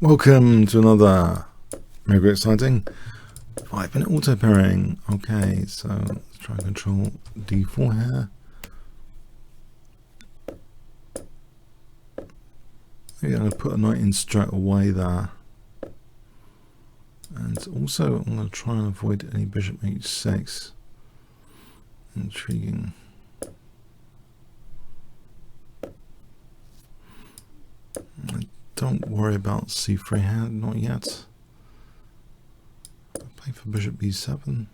Welcome to another mega exciting 5-minute auto pairing. Okay, so let's try and control D4 here. Maybe I'm going to put a knight in straight away there. And also I'm going to try and avoid any bishop H6. Intriguing. Don't worry about C3 here, not yet. I'll play for bishop B7.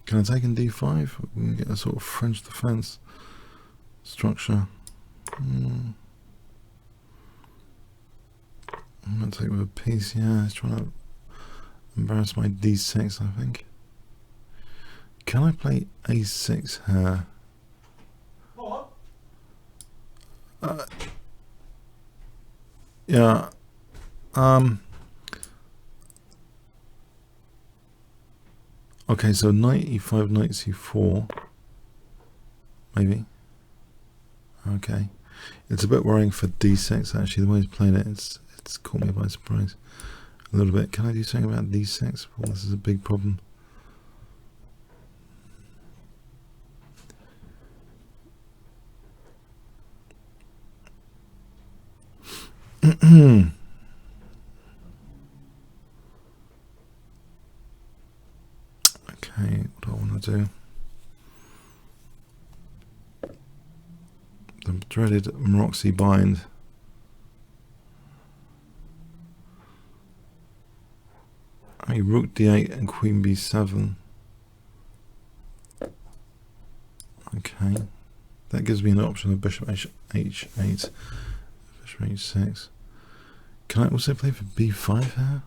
Can I take in D5? We can get a sort of French defense structure. I'm going to take with a piece. Yeah, he's trying to embarrass my D6, I think. Can I play A6 here? What? Yeah. Okay, so knight E5, knight C4. Maybe. Okay. It's a bit worrying for D6 actually, the way he's playing it, it's caught me by surprise a little bit. Can I do something about D6? Well, this is a big problem. Okay, what do I want to do? The dreaded Nxc6 bind. I mean, rook d8 and queen b7. Okay, that gives me an option of bishop h8, bishop h6. Can I also play for b5 here?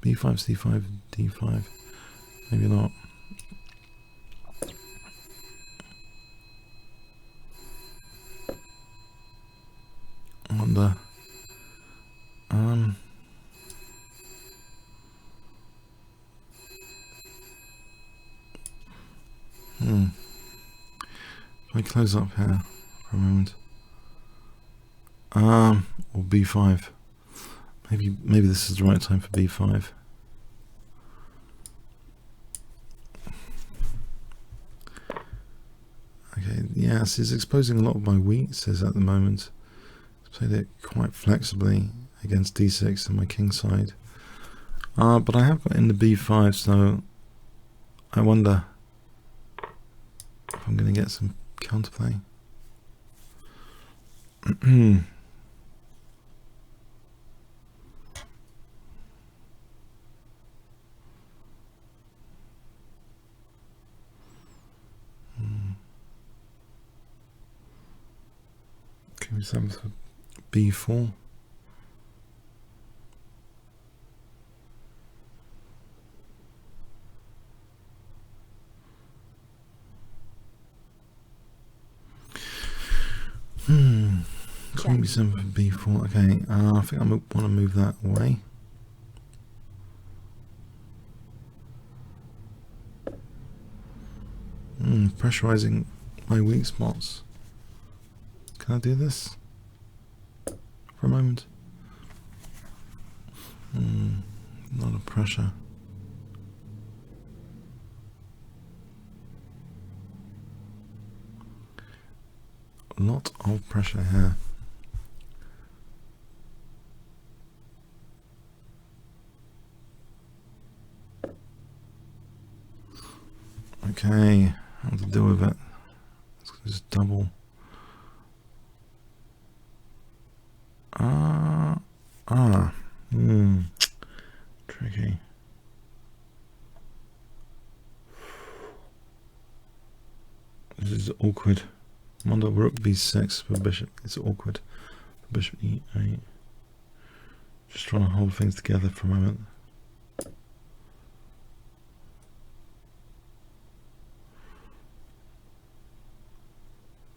b5, c5, d5. Maybe not. I wonder. If I close up here for a moment. Or b5. Maybe this is the right time for b5. Okay, yes, he's exposing a lot of my weaknesses at the moment. He's played it quite flexibly against d6 on my king side. But I have got in the b5, so I wonder if I'm going to get some counterplay. Qb7 for b4. Qb7 for b4. Okay, I think I want to move that away. Pressurizing my weak spots. Can I do this for a moment? A lot of pressure. A lot of pressure here. Okay, how to deal with it? Let's just double. Tricky. This is awkward. I'm under rook b6 for bishop. It's awkward. Bishop e8. Just trying to hold things together for a moment.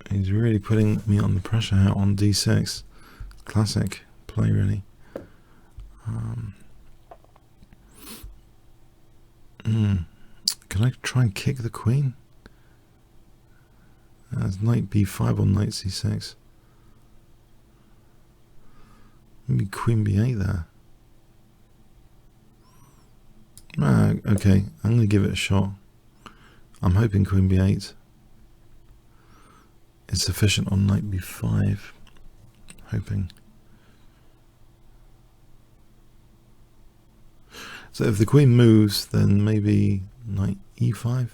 He's really putting me on the pressure here on d6. Classic play, really. I try and kick the queen? There's knight b5 on knight c6. Maybe queen b8 there. Okay, I'm going to give it a shot. I'm hoping queen b8 is sufficient on knight b5. Hoping. So if the queen moves, then maybe knight e5.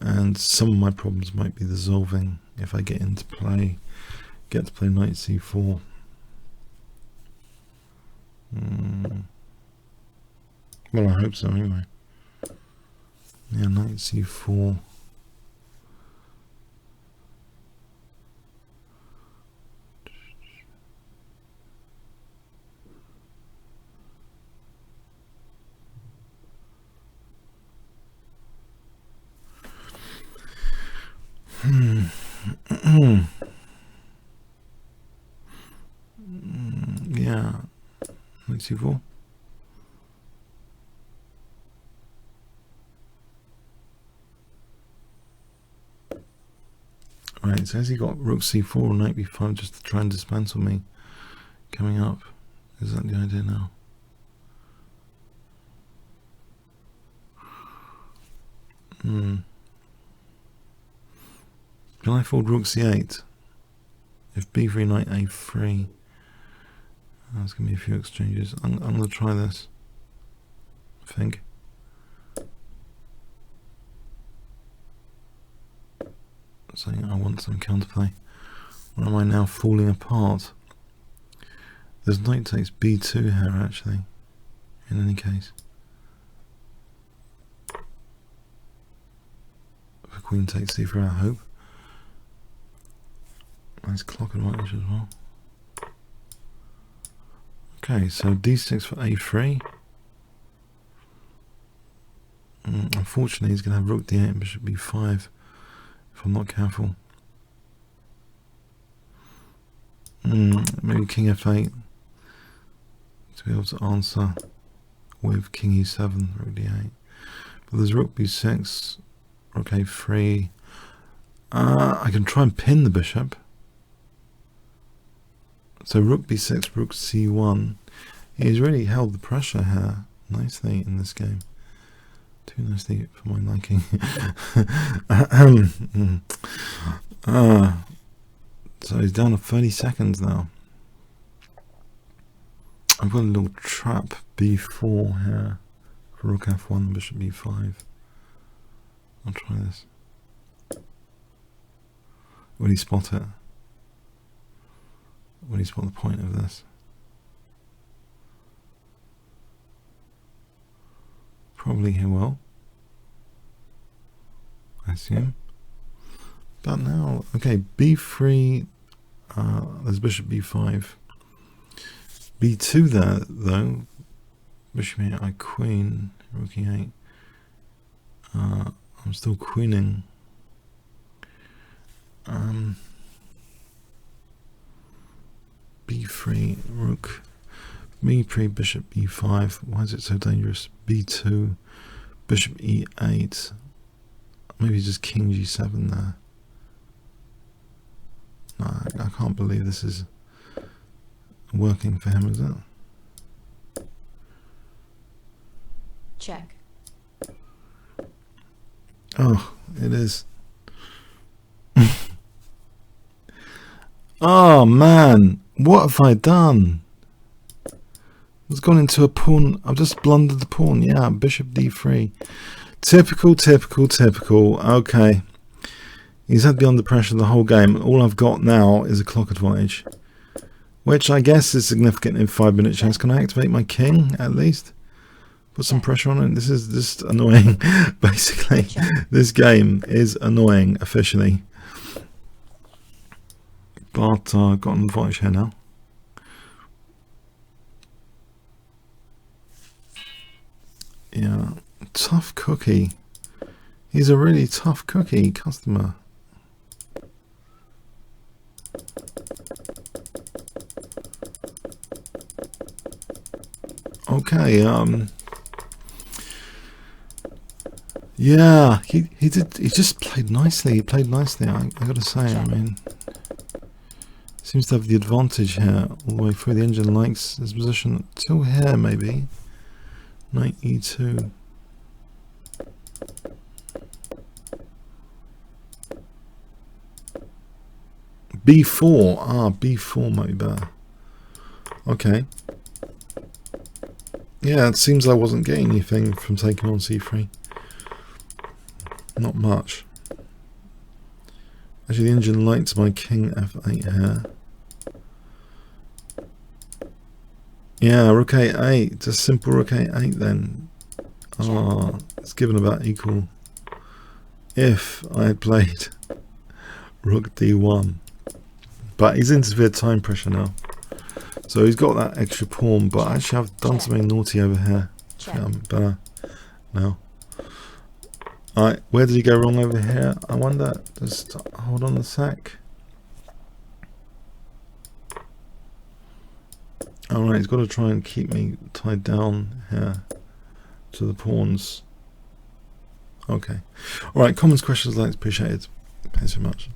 And some of my problems might be dissolving if I get to play knight c4. Well, I hope so anyway. Yeah, knight c4. Yeah, knight c4. Right, so has he got rook c4 or knight b5 just to try and dismantle me coming up? Is that the idea now? Can I fold rook c8? If b3 knight a3, there's going to be a few exchanges. I'm going to try this, I think. Saying I want some counterplay. Or am I now falling apart? There's knight takes b2 here actually, in any case. The queen takes c3, I hope. Nice clock advantage as well. Okay, so d6 for a3. Unfortunately, he's going to have rook d8 and bishop b5 if I'm not careful. Maybe king f8 to be able to answer with king e7, rook d8. But there's rook b6, rook a3. I can try and pin the bishop. So rook b6, rook c1. He's really held the pressure here nicely in this game. Too nicely for my liking. So he's down to 30 seconds now. I've got a little trap b4 here for rook f1, bishop b5. I'll try this. Will he spot it? Will he spot the point of this? Probably he will, I assume. But now, okay, b3, there's bishop b5. b2 there, though. Bishop e8, queen, rook e8. I'm still queening. b3, rook, b3, bishop b5. Why is it so dangerous? b2, bishop e8. Maybe just king g7 there. No, I can't believe this is working for him, is it? Check. Oh, it is. Oh man, what have I done? It's gone into a pawn. I've just blundered the pawn. Yeah, bishop d3. Typical, typical, typical. Okay. He's had to be under pressure the whole game. All I've got now is a clock advantage, which I guess is significant in 5-minute chess. Can I activate my king at least? Put some pressure on it. This is just annoying. Basically, this game is annoying officially. But got an advantage here now. Yeah, tough cookie. He's a really tough cookie customer. Okay, Yeah, he did. He just played nicely. He played nicely. I got to say. I mean, seems to have the advantage here all the way through. The engine likes his position till here, maybe. Knight e2. b4. Ah, b4 might be better. Okay. Yeah, it seems I wasn't getting anything from taking on c3. Not much. Actually, the engine likes my king f8 here. Yeah, rook a8. Just simple rook a8 then. Ah, it's given about equal. If I had played rook d1. But he's into severe time pressure now. So he's got that extra pawn, but actually I've done something naughty over here. Yeah, I'm better now. Alright, where did he go wrong over here? I wonder. Just hold on a sec. Alright, he's got to try and keep me tied down here to the pawns. Okay. Alright, comments, questions, likes, appreciated. Thanks so much.